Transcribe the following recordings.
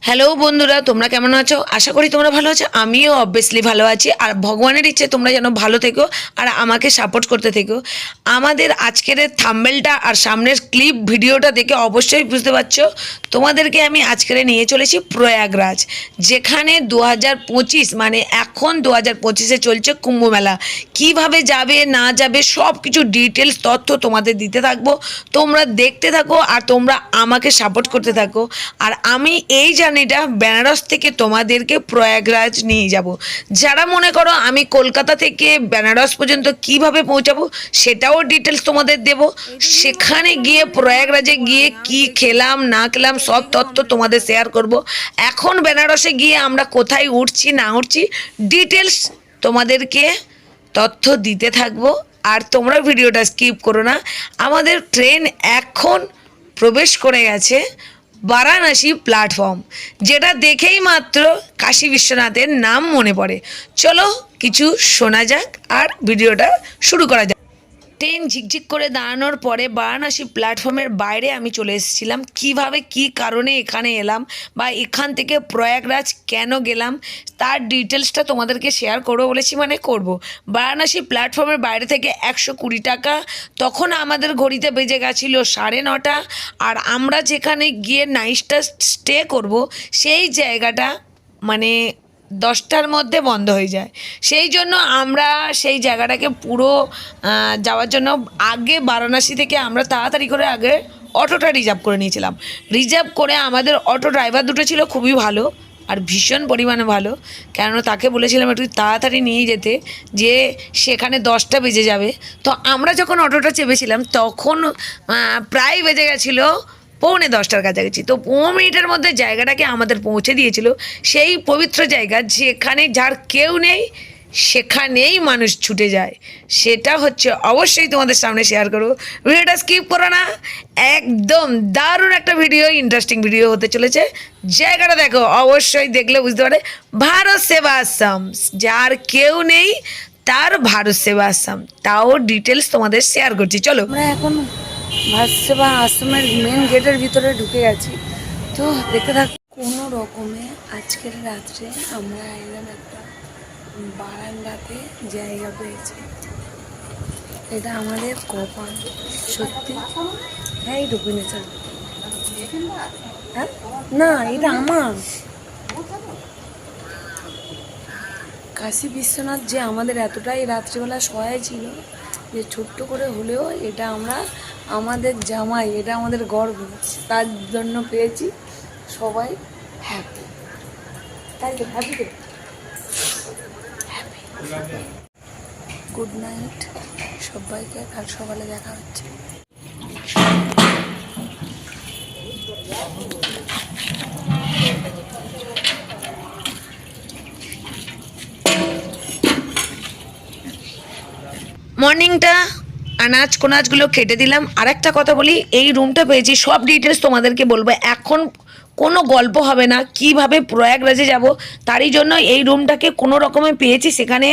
Hello বন্ধুরা, তোমরা কেমন আছো? আশা করি তোমরা ভালো আছো। আমিও অবভিয়াসলি ভালো আছি। আর ভগবানের ইচ্ছে তোমরা যেন ভালো থেকো আর আমাকে সাপোর্ট করতে থেকো। আমাদের আজকের থাম্বনেলটা আর সামনের ক্লিপ ভিডিওটা দেখে অবশ্যই বুঝতে পারছো তোমাদেরকে আমি আজকের নিয়ে চলেছি প্রয়াগরাজ, যেখানে 2025 মানে এখন 2025-এ চলছে কুম্ভ মেলা। কীভাবে যাবে না যাবে সব কিছু ডিটেলস তথ্য তোমাদের দিতে থাকবো। তোমরা দেখতে থাকো আর তোমরা আমাকে সাপোর্ট করতে থাকো। আর আমি এই জার্নিটা বেনারস থেকে তোমাদেরকে প্রয়াগরাজ নিয়ে যাব। যারা মনে করো আমি কলকাতা থেকে বেনারস পর্যন্ত কিভাবে পৌঁছাবো সেটাও ডিটেলস তোমাদের দেব। সেখানে গিয়ে প্রয়াগরাজে গিয়ে কি খেলাম না খেলাম সব তথ্য তোমাদের শেয়ার করব। এখন বেনারসে গিয়ে আমরা কোথায় উঠছি না উঠছি ডিটেলস তোমাদেরকে তথ্য দিতে থাকবো। আর তোমরা ভিডিওটা স্কিপ করো না। আমাদের ট্রেন এখন প্রবেশ করে গেছে বারাণসী প্ল্যাটফর্ম, যেটা দেখেই মাত্র কাশী বিশ্বনাথের নাম মনে পড়ে। চলো কিছু শোনা যাক আর ভিডিওটা শুরু করা যাক। ট্রেন ঝিকঝিক করে দাঁড়ানোর পরে বারাণসী প্ল্যাটফর্মের বাইরে আমি চলে এসেছিলাম। কিভাবে কি কারণে এখানে এলাম বা এখান থেকে প্রয়াগরাজ কেন গেলাম তার ডিটেলসটা তোমাদেরকে শেয়ার করবো বলেছি, মানে করব। বারাণসী প্ল্যাটফর্মের বাইরে থেকে 120 টাকা। তখন আমাদের ঘড়িতে বেজে গেছিলো 9:30। আর আমরা যেখানে গিয়ে নাইটটা স্টে করব সেই জায়গাটা মানে 10টার মধ্যে বন্ধ হয়ে যায়। সেই জন্য আমরা সেই জায়গাটাকে পুরো যাওয়ার জন্য আগে বারাণসী থেকে আমরা তাড়াতাড়ি করে আগে অটোটা রিজার্ভ করে নিয়েছিলাম। রিজার্ভ করে আমাদের অটো ড্রাইভার দুটো ছিল খুবই ভালো আর ভীষণ পরিমাণে ভালো, কেননা তাকে বলেছিলাম একটু তাড়াতাড়ি নিয়ে যেতে, যে সেখানে 10টা বেজে যাবে। তো আমরা যখন অটোটা চেপেছিলাম তখন প্রায় বেজে গেছিলো 9:45 কাছাকাছি। তো 15 মিনিটের মধ্যে জায়গাটাকে আমাদের পৌঁছে দিয়েছিল সেই পবিত্র জায়গা যেখানে যার কেউ নেই সেখানেই মানুষ ছুটে যায়। সেটা হচ্ছে অবশ্যই তোমাদের সামনে শেয়ার করবো। ভিডিওটা স্কিপ করো না, একদম দারুণ একটা ভিডিও, ইন্টারেস্টিং ভিডিও হতে চলেছে। জায়গাটা দেখো, অবশ্যই দেখলে বুঝতে পারে ভারত সেবা আশ্রম, যার কেউ নেই তার ভারত সেবা আশ্রম, তাও ডিটেলস তোমাদের শেয়ার করছি। চলো আমরা এখন ভারত সেবা আশ্রমের মেন গেটের ভিতরে ঢুকে গেছি। তো দেখতে থাক। কোনো রকমে আজকের রাত্রে আমরা একদম একটা বারান্দাতে জায়গা পেয়েছি। এটা আমাদের কপাল, সত্যি। হ্যাঁ, এই ঢুকিনি চল। হ্যাঁ না, এটা আমার কাশী বিশ্বনাথ যে আমাদের এতটাই রাত্রিবেলা সহায় ছিল যে ছোট্ট করে হলেও এটা আমরা আমাদের জামাই, এটা আমাদের গর্ব, তার জন্য পেয়েছি। সবাই হ্যাপি, তাই তো? হ্যাপি তো? হ্যাপি। গুড নাইট সবাইকে, কাল সকালে দেখা হচ্ছে। মর্নিংটা আনাজ কোনাজগুলো কেটে দিলাম। আর একটা কথা বলি, এই রুমটা পেয়েছি, সব ডিটেলস তোমাদেরকে বলবো। এখন কোনো গল্প হবে না কিভাবে প্রয়াগরাজে যাব, তারই জন্য এই রুমটাকে কোনো রকমে পেয়েছি। সেখানে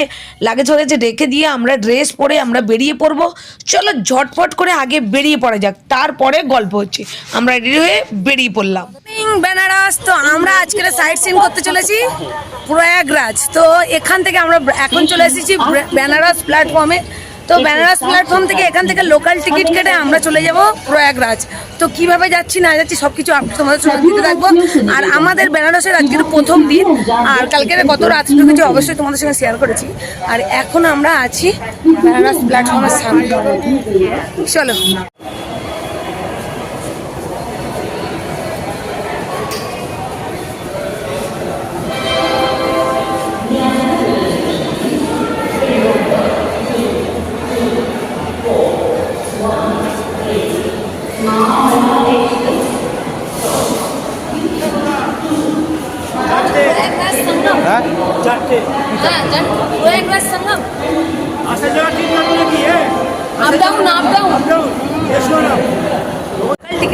লাগেজ ফাগেজ রেখে দিয়ে আমরা ড্রেস পরে আমরা বেরিয়ে পড়বো। চলো ঝটফট করে আগে বেরিয়ে পড়া যাক, তারপরে গল্প হচ্ছে। আমরা রেডি হয়ে বেরিয়ে পড়লাম। বেনারস তো আমরা আজকের সাইট সিন করতে চলেছি প্রয়াগরাজ। তো এখান থেকে আমরা এখন চলে এসেছি বেনারস প্ল্যাটফর্মে। তো বেনারস প্ল্যাটফর্ম থেকে এখান থেকে লোকাল টিকিট কেটে আমরা চলে যাব প্রয়াগরাজ। তো কিভাবে যাচ্ছি না যাচ্ছি সব কিছু তোমাদের সঙ্গে দিতে থাকবো। আর আমাদের বেনারসের আজকের প্রথম দিন, আর কালকের কত রাত ঢুকেছি অবশ্যই তোমাদের সঙ্গে শেয়ার করেছি। আর এখন আমরা আছি বেনারস প্ল্যাটফর্মের সামনে। চলো।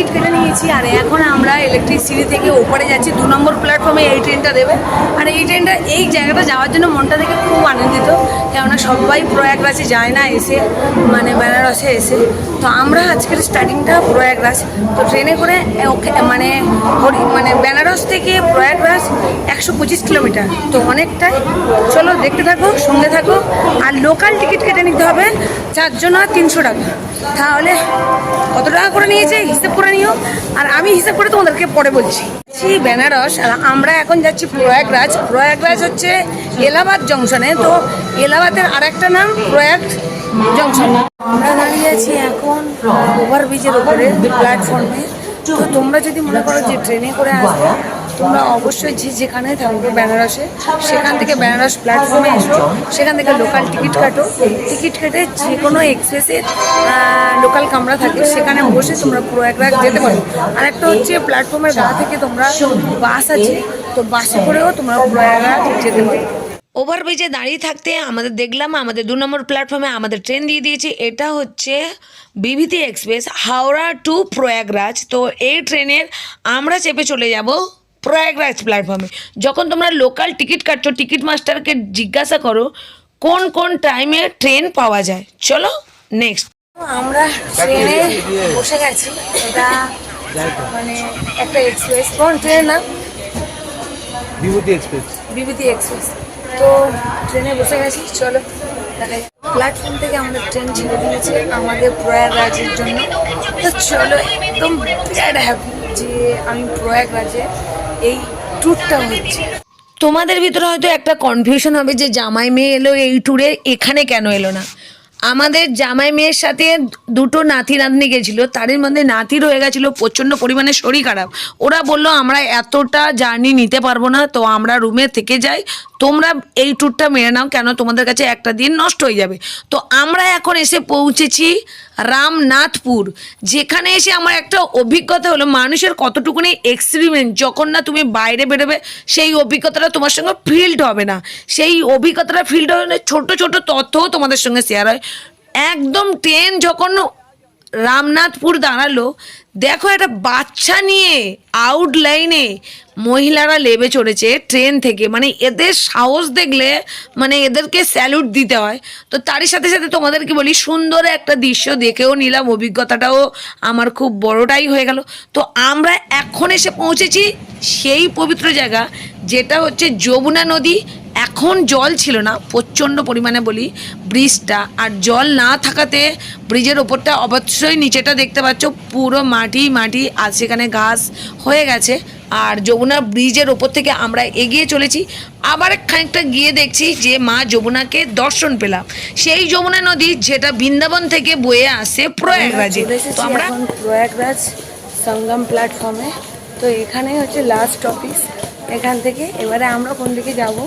টিকিট কেটে নিয়েছি আর এখন আমরা ইলেকট্রিক সিটি থেকে ওপরে যাচ্ছি। 2 নম্বর প্ল্যাটফর্মে এই ট্রেনটা দেবে। আর এই ট্রেনটা এই জায়গাটা যাওয়ার জন্য মনটা থেকে খুব আনন্দিত, কেননা সবাই প্রয়াগরাজে যায় না এসে, মানে বেনারসে এসে। তো আমরা আজকের স্টার্টিংটা প্রয়াগরাজ। তো ট্রেনে করে মানে মানে বেনারস থেকে প্রয়াগরাজ 125 কিলোমিটার, তো অনেকটাই। চলো দেখতে থাকো, সঙ্গে থাকো। আর লোকাল টিকিট কেটে নিতে হবে 4 জন 300 টাকা। তাহলে কত টাকা করে নিয়েছে হিসেব করে নিও, আর আমি হিসেব করে তোমাদেরকে পরে বলছি। বেনারস আর আমরা এখন যাচ্ছি প্রয়াগরাজ। প্রয়াগরাজ হচ্ছে এলাহাবাদ জংশনে, তো এলাহাবাদের আরেকটা নাম প্রয়াগ জংশন। আমরা দাঁড়িয়ে আছি এখন ওভারব্রিজের উপরে প্ল্যাটফর্মে। তো তোমরা যদি মনে করো যে ট্রেনে করে আসবো, তোমরা অবশ্যই যেখানে থাকবে বেনারসে, সেখান থেকে বেনারস প্ল্যাটফর্মে এসো, সেখান থেকে লোকাল টিকিট কাটো। টিকিট কেটে যে কোনো এক্সপ্রেসের লোকাল কামরা থাকে, সেখানে বসে তোমরা প্রয়াগরাজ যেতে পারো। আর একটা হচ্ছে প্ল্যাটফর্মের গা থেকে তোমরা বাস আছে, তো বাসে করেও তোমরা প্রয়াগরাজ যেতে পারো। ওভারব্রিজে দাঁড়িয়ে থাকতে আমাদের দেখলাম আমাদের 2 নম্বর প্ল্যাটফর্মে আমাদের ট্রেন দিয়ে দিয়েছে। এটা হচ্ছে বিভূতি এক্সপ্রেস হাওড়া টু প্রয়াগরাজ। তো এই ট্রেনের আমরা চেপে চলে যাব প্রয়াগরাজ প্ল্যাটফর্মে। যখন তোমরা লোকাল টিকিট কাটছো, টিকিট মাস্টারকে জিজ্ঞাসা করো কোন কোন টাইমে ট্রেন পাওয়া যায়। চলো নেক্সট। আমরা ট্রেনে বসে গেছি। এটা মানে একটা এক্সপ্রেস, কোন ট্রেনের নাম? বিভূতি এক্সপ্রেস। বিভূতি এক্সপ্রেস। তো ট্রেনে বসে গেছি, চলো দেখাই। প্ল্যাটফর্ম থেকে আমাদের ট্রেন ছেড়ে দিয়েছে আমাদের প্রয়াগরাজের জন্য। তো চলো, একদম বিরাট হ্যাপি যে আমি প্রয়াগরাজে এই ট্যুরটা হচ্ছে। তোমাদের ভিতরে হয়তো একটা কনফিউশন হবে যে জামাই মেয়ে এলো এই ট্যুরে, এখানে কেন এলো না। আমাদের জামাই মেয়ের সাথে 2টো নাতি নাতনি গেছিলো, তাদের মধ্যে নাতির হয়ে গেছিলো প্রচণ্ড পরিমাণে শরীর খারাপ। ওরা বললো আমরা এতটা জার্নি নিতে পারবো না, তো আমরা রুমে থেকে যাই, তোমরা এই ট্যুরটা মেনে নাও, কেন তোমাদের কাছে একটা দিন নষ্ট হয়ে যাবে। তো আমরা এখন এসে পৌঁছেছি রামনাথপুর, যেখানে এসে আমার একটা অভিজ্ঞতা হলো মানুষের কতটুকুনি এক্সপেরিমেন্ট। যখন না তুমি বাইরে বেরোবে, সেই অভিজ্ঞতাটা তোমার সঙ্গে ফিল্ড হবে না। সেই অভিজ্ঞতাটা ফিল্ড হবে না, ছোটো ছোটো তথ্যও তোমাদের সঙ্গে শেয়ার হয়। একদম ট্রেন যখন রামনাথপুর দাঁড়ালো, দেখো একটা বাচ্চা নিয়ে আউটলাইনে মহিলারা লেবে চড়েছে ট্রেন থেকে। মানে এদের সাহস দেখলে মানে এদেরকে স্যালুট দিতে হয়। তো তারই সাথে সাথে তোমাদেরকে বলি, সুন্দর একটা দৃশ্য দেখেও নিলাম, অভিজ্ঞতাটাও আমার খুব বড়টাই হয়ে গেল। তো আমরা এখন এসে পৌঁছেছি সেই পবিত্র জায়গা, যেটা হচ্ছে যমুনা নদী। এখন জল ছিল না প্রচণ্ড পরিমাণে বলি ব্রিজটা, আর জল না থাকাতে ব্রিজের ওপরটা অবশ্যই নিচেটা দেখতে পাচ্ছ পুরো মাটি মাটি, আর সেখানে ঘাস হয়ে গেছে। আর যমুনা ব্রিজের ওপর থেকে আমরা এগিয়ে চলেছি। আবার খানিকটা গিয়ে দেখছি যে মা যমুনাকে দর্শন পেলাম, সেই যমুনা নদী যেটা বৃন্দাবন থেকে বয়ে আসে প্রয়াগরাজে। তো আমরা প্রয়াগরাজ সঙ্গম প্ল্যাটফর্মে। তো এখানে হচ্ছে লাস্ট অফিস। এখান থেকে এবারে আমরা কোন দিকে যাবো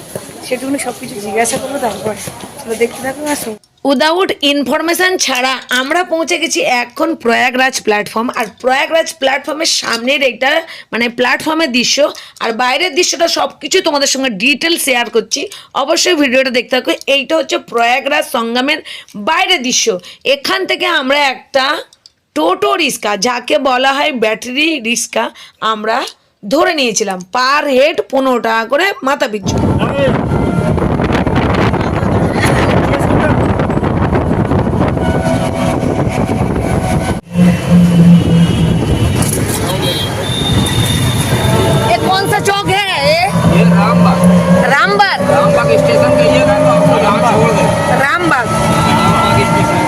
সেটুকুনি সব কিছু জিজ্ঞাসা করবো, তারপরে চলো দেখতে থাকুন। আসুন। উইদাউট ইনফরমেশান ছাড়া আমরা পৌঁছে গেছি এখন প্রয়াগরাজ প্ল্যাটফর্ম। আর প্রয়াগরাজ প্ল্যাটফর্মের সামনের এইটা মানে প্ল্যাটফর্মের দৃশ্য, আর বাইরের দৃশ্যটা সব কিছু তোমাদের সঙ্গে ডিটেল শেয়ার করছি, অবশ্যই ভিডিওটা দেখতে থাকো। এইটা হচ্ছে প্রয়াগরাজ সঙ্গমের বাইরের দৃশ্য। এখান থেকে আমরা একটা টোটো রিক্সা, যাকে বলা হয় ব্যাটারি রিক্সা, আমরা ধরে নিয়েছিলাম। পার হেড 15 টাকা করে মাথা পিছু। ये कौन सा चौक है? ये रामबाग। रामबाग। रामबाग स्टेशन कहिएगा तो आपको यहाँ छोड़ दे। रामबाग। रामबाग स्टेशन।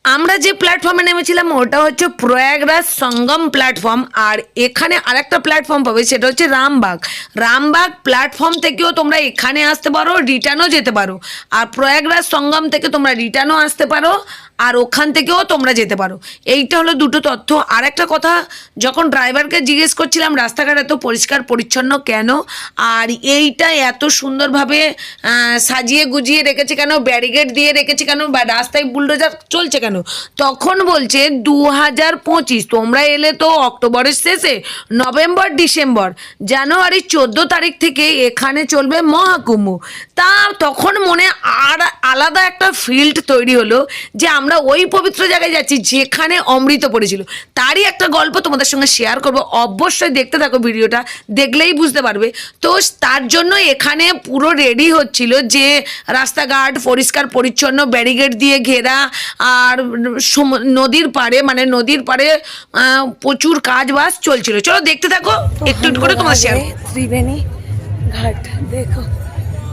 আমরা যে প্ল্যাটফর্মে নেমেছিলাম ওটা হচ্ছে প্রয়াগরাজ সঙ্গম প্ল্যাটফর্ম। আর এখানে আরেকটা প্ল্যাটফর্ম পাবে, সেটা হচ্ছে রামবাগ। রামবাগ প্ল্যাটফর্ম থেকেও তোমরা এখানে আসতে পারো, রিটার্নও যেতে পারো। আর প্রয়াগরাজ সঙ্গম থেকে তোমরা রিটার্নও আসতে পারো, আর ওখান থেকেও তোমরা যেতে পারো। এইটা হলো দুটো তথ্য। আর একটা কথা, যখন ড্রাইভারকে জিজ্ঞেস করছিলাম রাস্তাঘাট এত পরিষ্কার পরিচ্ছন্ন কেন, আর এইটা এত সুন্দরভাবে সাজিয়ে গুজিয়ে রেখেছে কেন, ব্যারিকেড দিয়ে রেখেছে কেন, বা রাস্তায় বুলডোজার চলছে কেন, তখন বলছে 2025, তোমরা এলে তো অক্টোবরের শেষে, নভেম্বর ডিসেম্বর, জানুয়ারি 14 তারিখ থেকে এখানে চলবে মহাকুম্ভ। তা তখন মনে আর আলাদা একটা ফিল্ড তৈরি হলো যে আমরা ওই পবিত্র জায়গায় যাচ্ছি যেখানে অমৃত পড়েছিল। তারই একটা গল্প তোমাদের সঙ্গে শেয়ার করব, অবশ্যই দেখতে থাকো ভিডিওটা, দেখলেই বুঝতে পারবে। তো তার জন্য এখানে পুরো রেডি হচ্ছিল যে রাস্তাঘাট পরিষ্কার পরিচ্ছন্ন, ব্যারিকেড দিয়ে ঘেরা, আর নদীর পাড়ে মানে নদীর পাড়ে প্রচুর কাজ বাজ চলছিল। চলো দেখতে থাকো, একটু একটু করে তোমার শেয়ার। त्रिवेणी घाट देखो,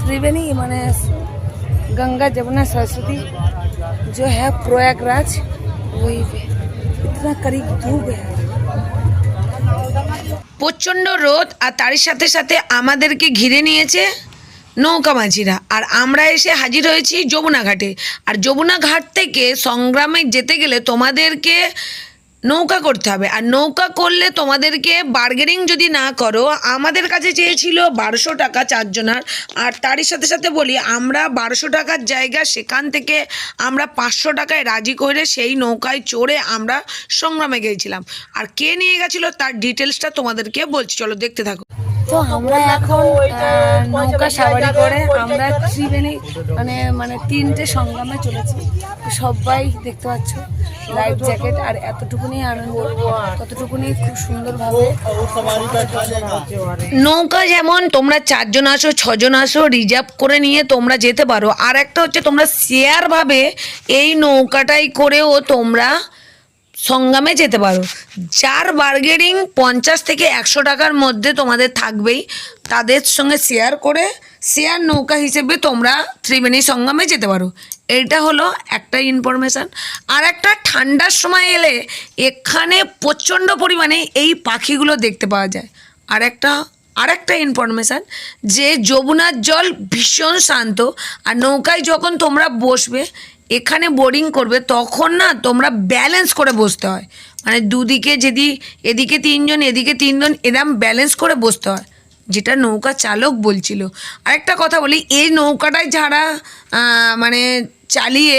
त्रिवेणी माने गंगा जमुना सरस्वती जो है प्रयागराज, वही पे इतना करीब डूब है। প্রচণ্ড রোদ, আর তারই সাথে সাথে আমাদেরকে ঘিরে নিয়েছে নৌকা মাঝিরা, আর আমরা এসে হাজির হয়েছি যমুনা ঘাটে। আর যমুনা ঘাট থেকে সংগ্রামে যেতে গেলে তোমাদেরকে নৌকা করতে হবে, আর নৌকা করলে তোমাদেরকে বার্গেনিং যদি না করো, আমাদের কাছে চেয়েছিল 1200 টাকা চারজনার। আর তারই সাথে সাথে বলি, আমরা 1200 টাকার জায়গা সেখান থেকে আমরা 500 টাকায় রাজি করে সেই নৌকায় চড়ে আমরা সংগ্রামে গিয়েছিলাম। আর কে নিয়ে গেছিলো তার ডিটেলসটা তোমাদেরকে বলছি, চলো দেখতে থাকো। তো আমরা এখন নৌকা সাবারি করে আমরা ত্রিবেণী মানে 3টে সংগ্রামে চলেছি। তো সবাই দেখতে পাচ্ছ লাইফ জ্যাকেট, আর এতটুকুনি আনন্দ, ততটুকুনি খুব সুন্দরভাবে। নৌকা যেমন তোমরা 4 জন আসো, 6 জন আসো, রিজার্ভ করে নিয়ে তোমরা যেতে পারো। আর একটা হচ্ছে তোমরা শেয়ার ভাবে এই নৌকাটাই করেও তোমরা সংগ্রামে যেতে পারো। যার বার্গেনিং 50 থেকে 100 টাকার মধ্যে তোমাদের থাকবেই, তাদের সঙ্গে শেয়ার করে শেয়ার নৌকা হিসেবে তোমরা ত্রিবেণী সংগ্রামে যেতে পারো। এইটা হলো একটা ইনফরমেশান। আর একটা ঠান্ডার সময় এলে এখানে প্রচণ্ড পরিমাণে এই পাখিগুলো দেখতে পাওয়া যায়। আর একটা ইনফরমেশান যে যমুনার জল ভীষণ শান্ত, আর নৌকায় যখন তোমরা বসবে, এখানে বোর্ডিং করবে, তখন না তোমরা ব্যালেন্স করে বসতে হয়। মানে দুদিকে যদি এদিকে 3 জন এদিকে 3 জন এরম ব্যালেন্স করে বসতে হয়, যেটা নৌকা চালক বলছিল। আরেকটা কথা বলি, এই নৌকাটায় যারা মানে চালিয়ে,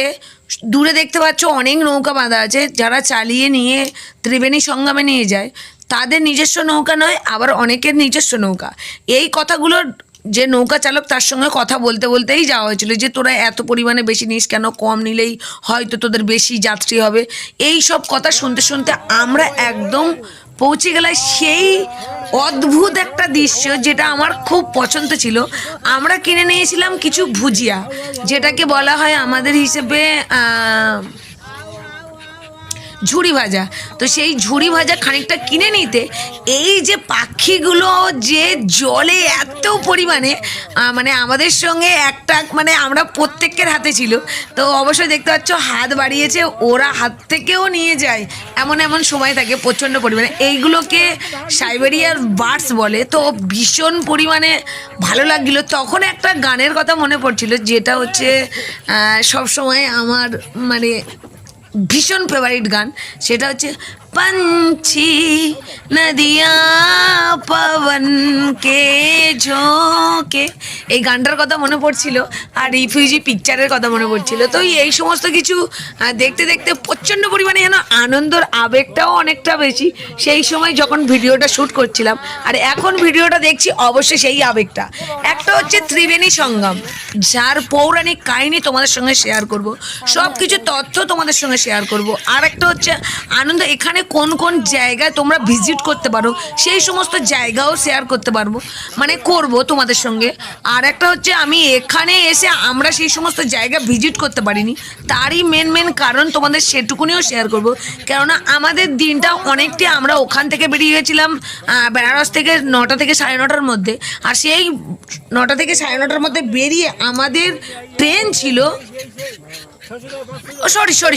দূরে দেখতে পাচ্ছ অনেক নৌকা বাঁধা আছে, যারা চালিয়ে নিয়ে ত্রিবেণী সংগ্রামে নিয়ে যায়, তাদের নিজস্ব নৌকা নয়, আবার অনেকের নিজস্ব নৌকা। এই কথাগুলোর যে নৌকা চালক তার সঙ্গে কথা বলতে বলতেই যাওয়া হয়েছিল যে তোরা এত পরিমাণে বেশি নিস কেন, কম নিলেই হয়তো তোদের বেশি যাত্রী হবে। এই সব কথা শুনতে শুনতে আমরা একদম পৌঁছে গেলাম সেই অদ্ভুত একটা দৃশ্য, যেটা আমার খুব পছন্দ ছিল। আমরা কিনে নিয়েছিলাম কিছু ভুজিয়া, যেটাকে বলা হয় আমাদের হিসেবে ঝুড়ি ভাজা। তো সেই ঝুড়ি ভাজা খানিকটা কিনে নিতে এই যে পাখিগুলো যে জলে এত পরিমাণে মানে আমাদের সঙ্গে একটা মানে আমরা প্রত্যেকের হাতে ছিল। তো অবশ্যই দেখতে পাচ্ছ হাত বাড়িয়েছে, ওরা হাত থেকেও নিয়ে যায়, এমন এমন সময় থাকে প্রচণ্ড পরিমাণে। এইগুলোকে সাইবেরিয়ার বার্ডস বলে। তো ভীষণ পরিমাণে ভালো লাগছিলো। তখন একটা গানের কথা মনে পড়ছিল, যেটা হচ্ছে সবসময় আমার মানে ভীষণ ফেভারিট গান, সেটা হচ্ছে पंछी नदिया पवन के झोंके। এই গানটার কথা মনে পড়ছিল, আর রিফিউজি পিকচারের কথা মনে পড়ছিল। তো এই সমস্ত কিছু দেখতে দেখতে প্রচণ্ড পরিমাণে যেন আনন্দর আবেগটাও অনেকটা বেশি সেই সময় যখন ভিডিওটা শ্যুট করছিলাম, আর এখন ভিডিওটা দেখছি অবশ্যই সেই আবেগটা। একটা হচ্ছে ত্রিবেণী সংগম, যার পৌরাণিক কাহিনী তোমাদের সঙ্গে শেয়ার করব, সব কিছু তথ্য তোমাদের সঙ্গে শেয়ার করব। আর একটা হচ্ছে আনন্দ, এখানে কোন কোন জায়গায় তোমরা ভিজিট করতে পারো সেই সমস্ত জায়গাও শেয়ার করতে পারবো, মানে করব তোমাদের সঙ্গে। আর একটা হচ্ছে আমি এখানে এসে আমরা সেই সমস্ত জায়গা ভিজিট করতে পারিনি, তারই মেন কারণ তোমাদের সেটুকুনিও শেয়ার করব। কেননা আমাদের দিনটা অনেকটাই, আমরা ওখান থেকে বেরিয়ে গেছিলাম বেনারস থেকে 9টা থেকে 9:30টার মধ্যে, আর সেই 9টা থেকে 9:30টার মধ্যে বেরিয়ে আমাদের ট্রেন ছিল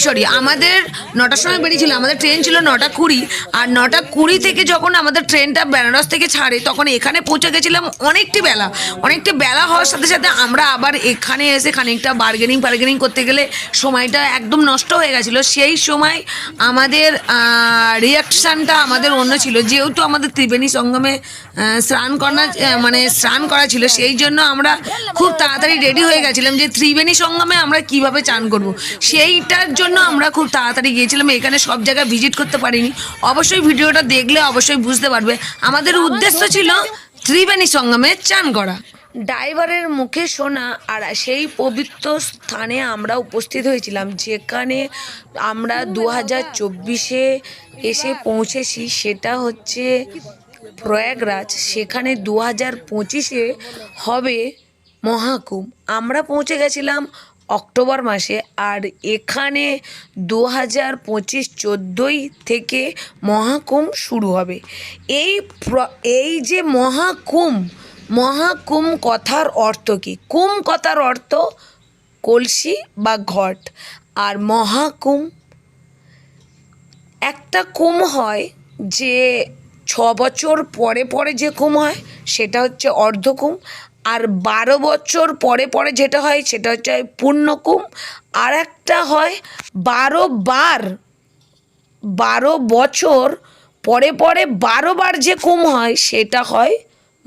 সরি আমাদের 9টার সময় বেরিয়েছিল, আমাদের ট্রেন ছিল 9:20। আর 9:20 থেকে যখন আমাদের ট্রেনটা বেনারস থেকে ছাড়ে, তখন এখানে পৌঁছে গেছিলাম অনেকটা বেলা হওয়ার সাথে সাথে আমরা আবার এখানে এসে খানিকটা বার্গেনিং করতে গেলে সময়টা একদম নষ্ট হয়ে গেছিলো। সেই সময় আমাদের রিয়াকশানটা আমাদের অন্য ছিল, যেহেতু আমাদের ত্রিবেণী সঙ্গমে স্নান করা ছিল, সেই জন্য আমরা খুব তাড়াতাড়ি রেডি হয়ে গেছিলাম যে ত্রিবেণী সঙ্গমে আমরা কিভাবে চান করব। করব। সেইটার জন্য আমরা খুব তাড়াতাড়ি গিয়েছিলাম, এখানে সব জায়গায় ভিজিট করতে পারিনি। অবশ্যই ভিডিওটা দেখলে অবশ্যই বুঝতে পারবে আমাদের উদ্দেশ্য ছিল ত্রিবেণী সঙ্গমে চান করা। ড্রাইভারের মুখে শোনা আর সেই পবিত্র স্থানে আমরা উপস্থিত হয়েছিলাম, যেখানে আমরা 2024-এ এসে পৌঁছেছি। সেটা হচ্ছে প্রয়াগরাজ। সেখানে 2025-এ হবে মহাকুম্ভ। আমরা পৌঁছে গেছিলাম অক্টোবর মাসে, আর এখানে 2025-14 থেকে মহাকুম্ভ শুরু হবে। এই যে মহাকুম্ভ কথার অর্থ কি? কুম্ভ কথার অর্থ কলসি বা ঘট, আর মহাকুম্ভ একটা কুম্ভ হয় যে 6 বছর পরে পরে যে কুম্ভ হয় সেটা হচ্ছে অর্ধকুম্ভ, আর 12 বছর পরে পরে যেটা হয় সেটা হচ্ছে পূর্ণকুম্ভ, আর একটা হয় 12 বছর পরে পরে 12 বার যে কুম্ভ হয় সেটা হয়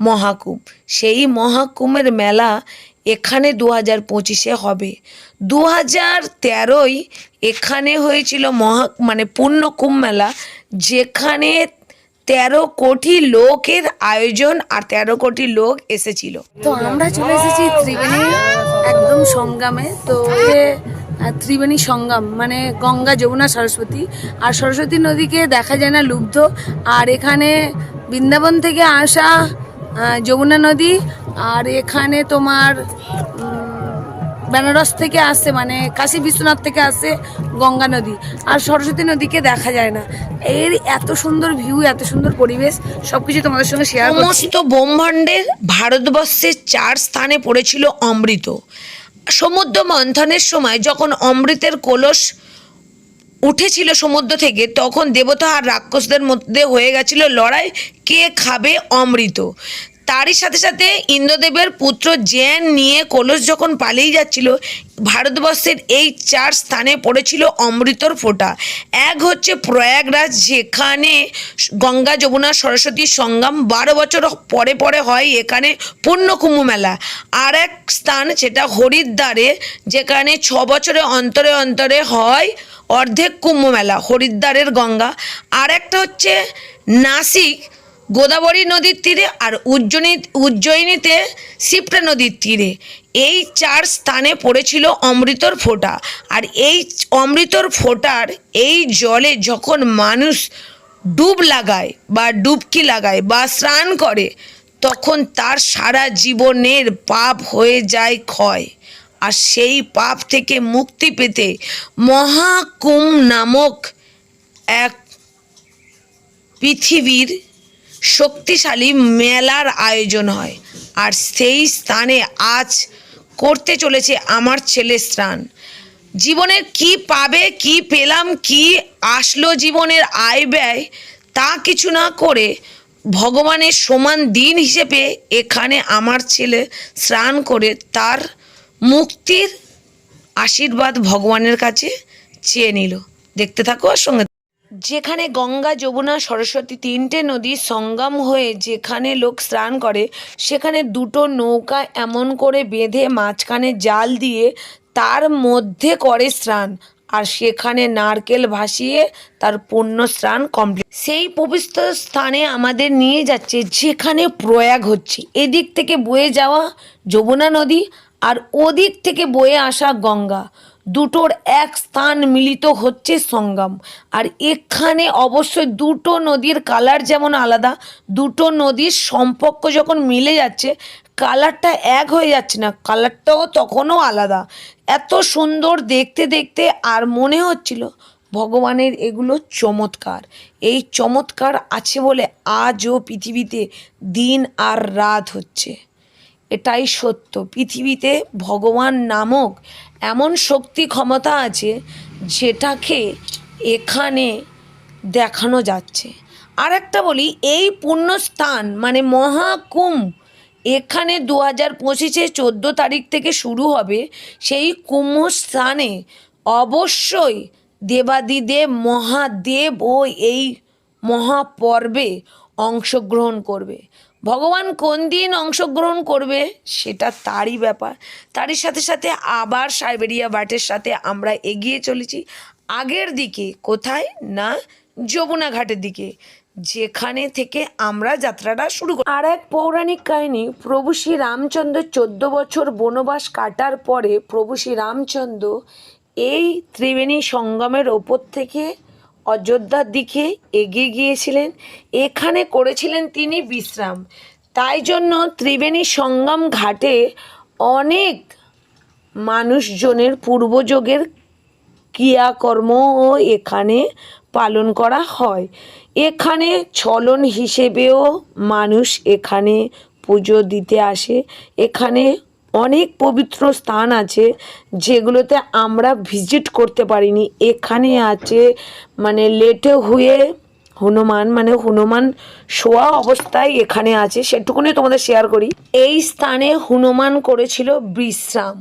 মহাকুম্ভ। সেই মহাকুম্ভের মেলা এখানে 2025-এ হবে। 2013-ই এখানে হয়েছিল পূর্ণকুম্ভ মেলা, যেখানে 13 কোটি লোকের আয়োজন আর 13 কোটি লোক এসেছিল। তো আমরা চলে এসেছি ত্রিবেণী একদম সঙ্গমে। তো ত্রিবেণী সঙ্গম মানে গঙ্গা, যমুনা, সরস্বতী। আর সরস্বতী নদীকে দেখা যায় না, লুব্ধ। আর এখানে বৃন্দাবন থেকে আসা যমুনা নদী, আর এখানে তোমার বেনারস থেকে আসছে মানে কাশী বিশ্বনাথ থেকে আসছে গঙ্গা নদী। আর সরস্বতী নদীকে দেখা যায় না। এর এত সুন্দর ভিউ, এত সুন্দর পরিবেশ, সবকিছু তোমাদের সঙ্গে শেয়ার করছি। সমস্ত ব্রহ্মাণ্ডের ভারতবর্ষের 4 স্থানে পড়েছিল অমৃত। সমুদ্র মন্থনের সময় যখন অমৃতের কলস উঠেছিল সমুদ্র থেকে, তখন দেবতা আর রাক্ষসদের মধ্যে হয়ে গেছিল লড়াই, কে খাবে অমৃত। তারই সাথে সাথে ইন্দ্রদেবের পুত্র জেন নিয়ে কলস যখন পালিয়ে যাচ্ছিল, ভারতবর্ষের এই 4 স্থানে পড়েছিল অমৃতর ফোঁটা। এক হচ্ছে প্রয়াগরাজ, যেখানে গঙ্গা, যমুনা, সরস্বতী সঙ্গম 12 বছর পরে পরে হয় এখানে পূর্ণকুম্ভ মেলা। আর এক স্থান সেটা হরিদ্বারে, যেখানে 6 বছরে অন্তরে অন্তরে হয় অর্ধেক কুম্ভ মেলা, হরিদ্বারের গঙ্গা। আর একটা হচ্ছে নাসিক, গোদাবরী নদীর তীরে, আর উজ্জয়িনীতে শিপ্রা নদীর তীরে। এই 4 স্থানে পড়েছিল অমৃতর ফোঁটা। আর এই অমৃতর ফোঁটার এই জলে যখন মানুষ ডুব লাগায় বা ডুবকি লাগায় বা স্নান করে, তখন তার সারা জীবনের পাপ হয়ে যায় ক্ষয়। আর সেই পাপ থেকে মুক্তি পেতে মহাকুম্ভ নামক এক পৃথিবীর শক্তিশালী মেলার আয়োজন হয়। আর সেই স্থানে আজ করতে চলেছে আমার ছেলে স্নান। জীবনের কি পাবে, কি পেলাম, কি আসলো জীবনের আয় ব্যয়, তা কিছু না করে ভগবানের সমান দিন হিসেবে এখানে আমার ছেলে স্নান করে তার মুক্তির আশীর্বাদ ভগবানের কাছে চেয়ে নিল। দেখতে থাকো আর সঙ্গে। যেখানে গঙ্গা, যমুনা, সরস্বতী 3টে নদী সঙ্গম হয়ে যেখানে লোক স্নান করে, সেখানে 2টো নৌকা এমন করে বেঁধে মাঝখানে জাল দিয়ে তার মধ্যে করে স্নান, আর সেখানে নারকেল ভাসিয়ে তার পুণ্য স্নান কমপ্লিট। সেই পবিত্র স্থানে আমাদের নিয়ে যাচ্ছে, যেখানে প্রয়াগ হচ্ছে। এদিক থেকে বয়ে যাওয়া যমুনা নদী আর ওদিক থেকে বয়ে আসা গঙ্গা, দুটোর এক স্থান মিলিত হচ্ছে সঙ্গম। আর এখানে অবশ্যই 2টো নদীর কালার যেমন আলাদা, 2টো নদীর সম্পর্ক যখন মিলে যাচ্ছে, কালারটা এক হয়ে যাচ্ছে না, কালারটাও তখনও আলাদা। এত সুন্দর দেখতে দেখতে, আর মনে হচ্ছিল ভগবানের এগুলো চমৎকার। এই চমৎকার আছে বলে আজও পৃথিবীতে দিন আর রাত হচ্ছে। এটাই সত্য, পৃথিবীতে ভগবান নামক এমন শক্তি ক্ষমতা আছে যেটাকে এখানে দেখানো যাচ্ছে। আর একটা বলি, এই পুণ্যস্থান মানে মহাকুম্ভ এখানে 2025-এ 14 তারিখ থেকে শুরু হবে। সেই কুম্ভ স্থানে অবশ্যই দেবাদিদেব মহাদেব ও এই মহাপর্বে অংশগ্রহণ করবে। ভগবান কোন দিন অংশগ্রহণ করবে সেটা তারই ব্যাপার। তারই সাথে সাথে আবার সাইবেরিয়া বাটের সাথে আমরা এগিয়ে চলেছি আগের দিকে। কোথায় না, যমুনা ঘাটের দিকে, যেখানে থেকে আমরা যাত্রাটা শুরু করি। আর এক পৌরাণিক কাহিনী, প্রভু শ্রী রামচন্দ্র 14 বছর বনবাস কাটার পরে প্রভু শ্রী রামচন্দ্র এই ত্রিবেণী সঙ্গমের ওপর থেকে অযোধ্যার দিকে এগিয়ে গিয়েছিলেন। এখানে করেছিলেন তিনি বিশ্রাম। তাই জন্য ত্রিবেণী সঙ্গম ঘাটে অনেক মানুষজনের পূর্বযোগের ক্রিয়াকর্মও এখানে পালন করা হয়। এখানে চলন হিসেবেও মানুষ এখানে পুজো দিতে আসে। এখানে অনেক পবিত্র স্থান আছে যেগুলোতে আমরা ভিজিট করতে পারিনি। এখানে আছে মানে লেটে হুয়ে হনুমান, মানে হনুমান শোয়া অবস্থায় এখানে আছে, সেটুকুনি তোমাদের শেয়ার করি। এই স্থানে হনুমান করেছিল বিশ্রাম।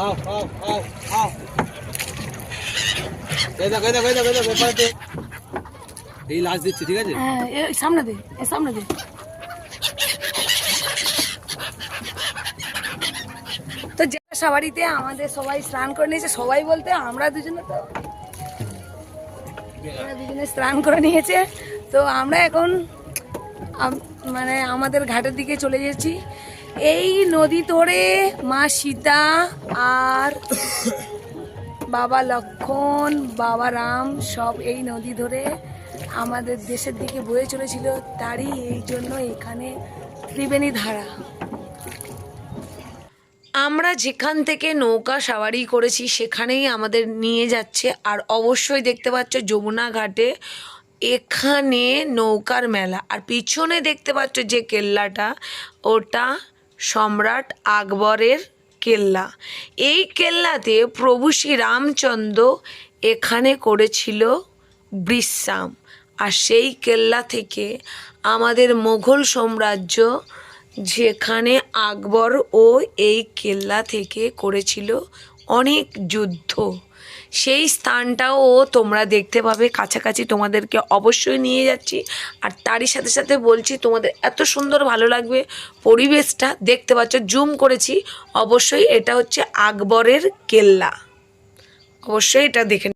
आओ आओ आओ आओ ব্যাপারে এই লাশ দিচ্ছি, ঠিক আছে? হ্যাঁ, সামনে দে, সামনে দে। তো যারা সবারিতে আমাদের সবাই স্নান করে নিয়েছে, সবাই বলতে আমরা দুজনে, তো আমরা দুজনে স্নান করে নিয়েছে। তো আমরা এখন মানে আমাদের ঘাটের দিকে চলে যাচ্ছি। এই নদী ধরে মা সীতা আর বাবা লক্ষ্মণ, বাবা রাম সব এই নদী ধরে আমাদের দেশের দিকে বয়ে চলেছিল। তারই এই জন্য এখানে ত্রিবেণী ধারা। আমরা যেখান থেকে নৌকা সাওয়ারি করেছি সেখানেই আমাদের নিয়ে যাচ্ছে। আর অবশ্যই দেখতে পাচ্ছ যমুনা ঘাটে এখানে নৌকার মেলা। আর পিছনে দেখতে পাচ্ছ যে কেল্লাটা, ওটা সম্রাট আকবরের কেল্লা। এই কেল্লাতে প্রভু শ্রী রামচন্দ্র এখানে করেছিল বিশ্রাম। আর সেই কেল্লা থেকে আমাদের মুঘল সাম্রাজ্য, যেখানে আকবর ও এই কেল্লা থেকে করেছিল অনেক যুদ্ধ, সেই স্থানটাও তোমরা দেখতে পাবে। কাছাকাছি তোমাদেরকে অবশ্যই নিয়ে যাচ্ছি। আর তারই সাথে সাথে বলছি তোমাদের এত সুন্দর ভালো লাগবে পরিবেশটা। দেখতে পাচ্ছ জুম করেছি, অবশ্যই এটা হচ্ছে আকবরের কেল্লা। অবশ্যই এটা দেখে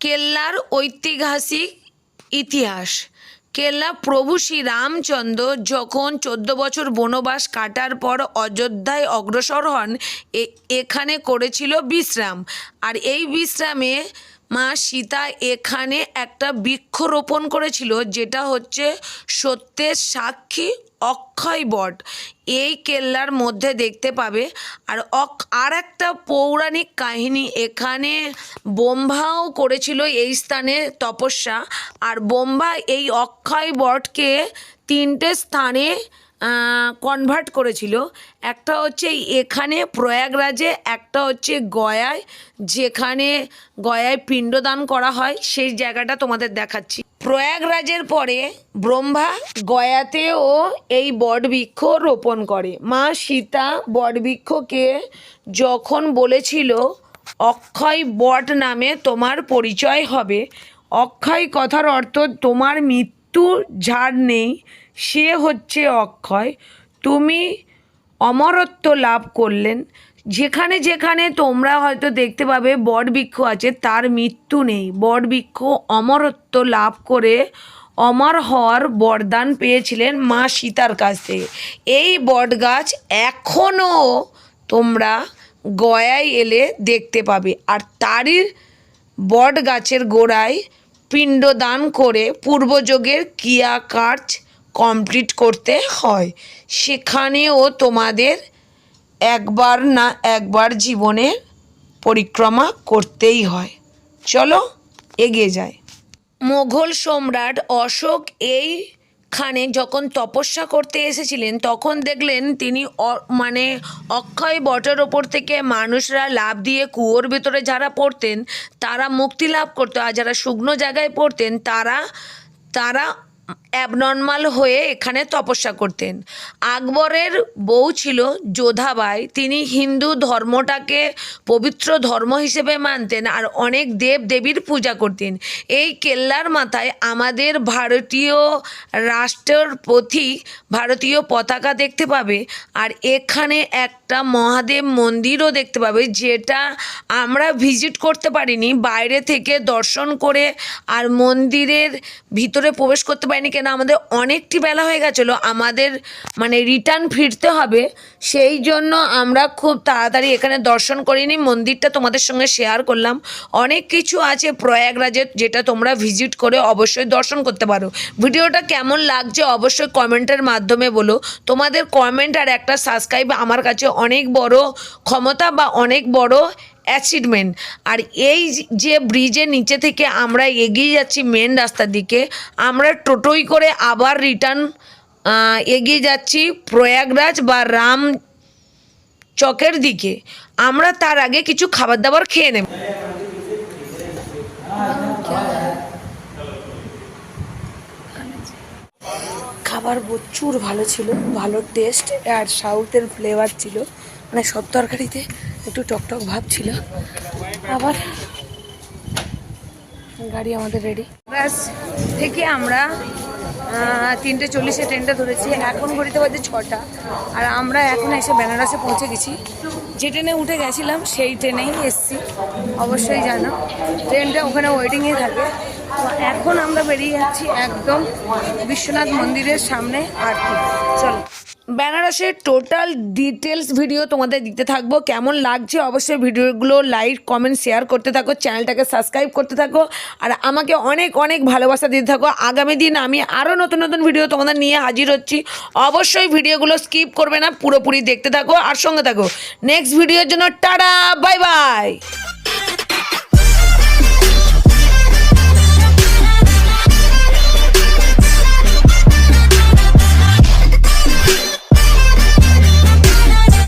কেল্লার ঐতিহাসিক ইতিহাস। কেল্লা প্রভু শ্রী রামচন্দ্র যখন 14 বছর বনবাস কাটার পর অযোধ্যায় অগ্রসর হন, এখানে করেছিল বিশ্রাম। আর এই বিশ্রামে মা সীতা এখানে একটা বৃক্ষরোপণ করেছিল, যেটা হচ্ছে সত্যের সাক্ষী অক্ষয় বট। এই কেল্লার মধ্যে দেখতে পাবে। আর একটা পৌরাণিক কাহিনী, এখানে ব্রহ্মাও করেছিল এই স্থানে তপস্যা। আর ব্রহ্মা এই অক্ষয় বটকে 3টে স্থানে কনভার্ট করেছিল। একটা হচ্ছে এখানে প্রয়াগরাজে, একটা হচ্ছে গয়ায়, যেখানে গয়ায় পিণ্ডদান করা হয়, সেই জায়গাটা তোমাদের দেখাচ্ছি। প্রয়াগরাজের পরে ব্রহ্মা গয়াতেও এই বটবৃক্ষ রোপণ করে। মা সীতা বটবৃক্ষকে যখন বলেছিল অক্ষয় বট নামে তোমার পরিচয় হবে, অক্ষয় কথার অর্থ তোমার মৃত্যু যার নেই সে হচ্ছে অক্ষয়, তুমি অমরত্ব লাভ করলেন। যেখানে যেখানে তোমরা হয়তো দেখতে পাবে বটবৃক্ষ আছে, তার মৃত্যু নেই। বটবৃক্ষ অমরত্ব লাভ করে অমর হওয়ার বরদান পেয়েছিলেন মা সীতার কাছ থেকে। এই বটগাছ এখনও তোমরা গয়ায় এলে দেখতে পাবে। আর তারই বট গাছের গোড়ায় পিণ্ডদান করে পূর্বযোগের ক্রিয়াকার্য কমপ্লিট করতে হয়। সেখানেও তোমাদের একবার না একবার জীবনে পরিক্রমা করতেই হয়। চলো এগিয়ে যাই। মোগল সম্রাট অশোক এইখানে যখন তপস্যা করতে এসেছিলেন, তখন দেখলেন তিনি মানে অক্ষয় বটের ওপর থেকে মানুষরা লাফ দিয়ে কুয়োর ভেতরে যারা পড়তেন তারা মুক্তি লাভ করতো, আর যারা শুকনো জায়গায় পড়তেন তারা অ্যাবনর্মাল হয়ে এখানে তপস্যা করতেন। আকবরের বউ ছিল যোধাবাই, তিনি হিন্দু ধর্মটাকে পবিত্র ধর্ম হিসেবে মানতেন আর অনেক দেব দেবীর পূজা করতেন। এই কেল্লার মাথায় আমাদের ভারতীয় রাষ্ট্রের প্রতীক ভারতীয় পতাকা দেখতে পাবে, আর এখানে একটা মহাদেব মন্দিরও দেখতে পাবে, যেটা আমরা ভিজিট করতে পারিনি, বাইরে থেকে দর্শন করে আর মন্দিরের ভিতরে প্রবেশ করতে পারিনি, কেন আমাদের অনেকটি বেলা হয়ে গেছিলো, আমাদের মানে রিটার্ন ফিরতে হবে, সেই জন্য আমরা খুব তাড়াতাড়ি এখানে দর্শন করিনি। মন্দিরটা তোমাদের সঙ্গে শেয়ার করলাম। অনেক কিছু আছে প্রয়াগরাজের যেটা তোমরা ভিজিট করে অবশ্যই দর্শন করতে পারো। ভিডিওটা কেমন লাগছে অবশ্যই কমেন্টের মাধ্যমে বলো। তোমাদের কমেন্ট আর একটা সাবস্ক্রাইব আমার কাছে অনেক বড় ক্ষমতা বা অনেক বড় অ্যাচিভমেন্ট। আর এই যে ব্রিজের নিচে থেকে আমরা এগিয়ে যাচ্ছি মেন রাস্তার দিকে, আমরা টোটোই করে আবার রিটার্ন এগিয়ে যাচ্ছি প্রয়াগরাজ বা রাম চকের দিকে। আমরা তার আগে কিছু খাবার দাবার খেয়ে নেব। খাবার প্রচুর ভালো ছিল, ভালো টেস্ট আর সাউথের ফ্লেভার ছিল, মানে সব তরকারিতে একটু টকটক ভাব ছিল। আবার গাড়ি আমাদের রেডি। বাস থেকে আমরা 3:40 ট্রেনটা ধরেছি, এখন ঘড়িতে বাজে 6টা, আর আমরা এখন এসে বেনারসে পৌঁছে গেছি। যে ট্রেনে উঠে গেছিলাম সেই ট্রেনেই এসছি, অবশ্যই জানো ট্রেনটা ওখানে ওয়েটিংয়ে থাকে। তো এখন আমরা বেরিয়ে যাচ্ছি একদম বিশ্বনাথ মন্দিরের সামনে। আর চলো বেনারসের টোটাল ডিটেলস ভিডিও তোমাদের দিতে থাকবো। কেমন লাগছে অবশ্যই ভিডিওগুলো লাইক কমেন্ট শেয়ার করতে থাকো, চ্যানেলটাকে সাবস্ক্রাইব করতে থাকো, আর আমাকে অনেক অনেক ভালোবাসা দিতে থাকো। আগামী দিন আমি আরও নতুন নতুন ভিডিও তোমাদের নিয়ে হাজির হচ্ছি। অবশ্যই ভিডিওগুলো স্কিপ করবে না, পুরোপুরি দেখতে থাকো আর সঙ্গে থাকো। নেক্সট ভিডিওর জন্য টাটা, বাই বাই।